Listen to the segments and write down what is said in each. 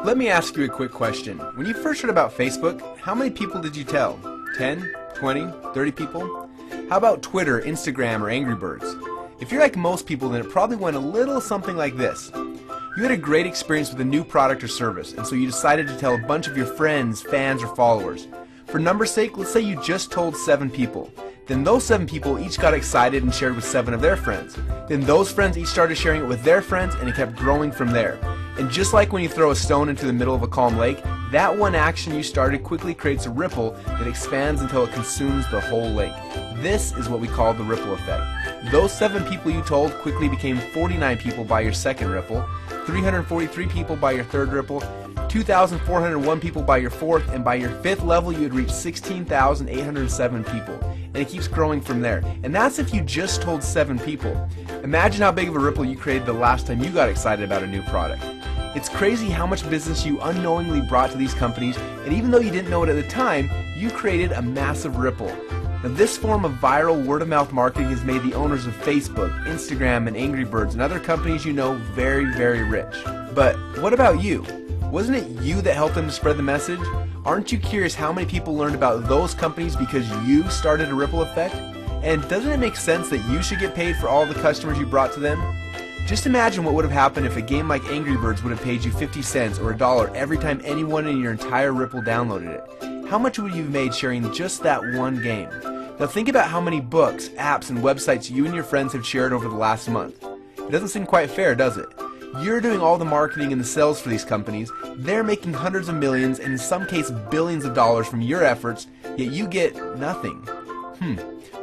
Let me ask you a quick question. When you first heard about Facebook, how many people did you tell? 10, 20, 30 people? How about Twitter, Instagram, or Angry Birds? If you're like most people, then it probably went a little something like this. You had a great experience with a new product or service, and so you decided to tell a bunch of your friends, fans, or followers. For numbers' sake, let's say you just told 7 people. Then those 7 people each got excited and shared with 7 of their friends. Then those friends each started sharing it with their friends, and it kept growing from there. And just like when you throw a stone into the middle of a calm lake, that one action you started quickly creates a ripple that expands until it consumes the whole lake. This is what we call the ripple effect. Those 7 people you told quickly became 49 people by your second ripple, 343 people by your third ripple, 2,401 people by your fourth, and by your 5th level you would reach 16,807 people. And it keeps growing from there. And that's if you just told 7 people. Imagine how big of a ripple you created the last time you got excited about a new product. It's crazy how much business you unknowingly brought to these companies, and even though you didn't know it at the time, you created a massive ripple. Now, this form of viral word-of-mouth marketing has made the owners of Facebook, Instagram, and Angry Birds and other companies you know very, very rich. But what about you? Wasn't it you that helped them to spread the message? Aren't you curious how many people learned about those companies because you started a ripple effect? And doesn't it make sense that you should get paid for all the customers you brought to them? Just imagine what would have happened if a game like Angry Birds would have paid you 50 cents or $1 every time anyone in your entire Ripple downloaded it. How much would you have made sharing just that one game? Now think about how many books, apps, and websites you and your friends have shared over the last month. It doesn't seem quite fair, does it? You're doing all the marketing and the sales for these companies, they're making hundreds of millions and in some cases billions of dollars from your efforts, yet you get nothing.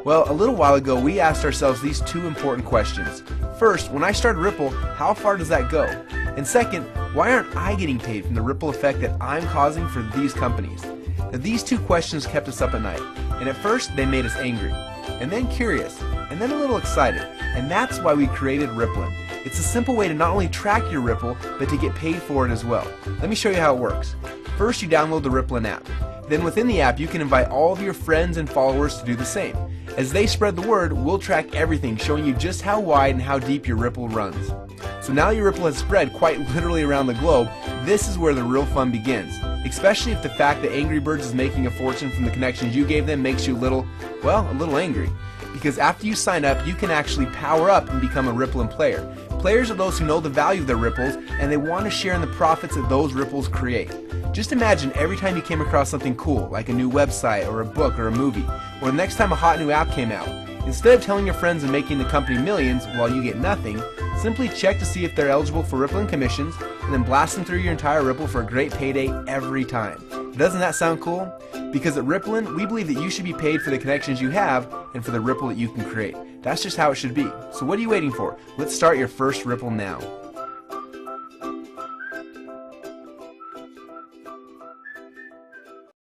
Well, a little while ago we asked ourselves these 2 important questions. First, when I started Ripple, how far does that go? And second, why aren't I getting paid from the ripple effect that I'm causing for these companies? Now, these 2 questions kept us up at night, and at first they made us angry, and then curious, and then a little excited, and that's why we created Rippln. It's a simple way to not only track your Ripple, but to get paid for it as well. Let me show you how it works. First, you download the Rippln app. Then within the app, you can invite all of your friends and followers to do the same. As they spread the word, we'll track everything, showing you just how wide and how deep your Ripple runs. So now your Ripple has spread quite literally around the globe, this is where the real fun begins. Especially if the fact that Angry Birds is making a fortune from the connections you gave them makes you a little angry. Because after you sign up, you can actually power up and become a Rippln player. Players are those who know the value of their ripples and they want to share in the profits that those ripples create. Just imagine every time you came across something cool, like a new website or a book or a movie, or the next time a hot new app came out. Instead of telling your friends and making the company millions while you get nothing, simply check to see if they're eligible for Rippln commissions and then blast them through your entire Ripple for a great payday every time. Doesn't that sound cool? Because at Rippln, we believe that you should be paid for the connections you have and for the ripple that you can create. That's just how it should be. So what are you waiting for? Let's start your first Ripple now.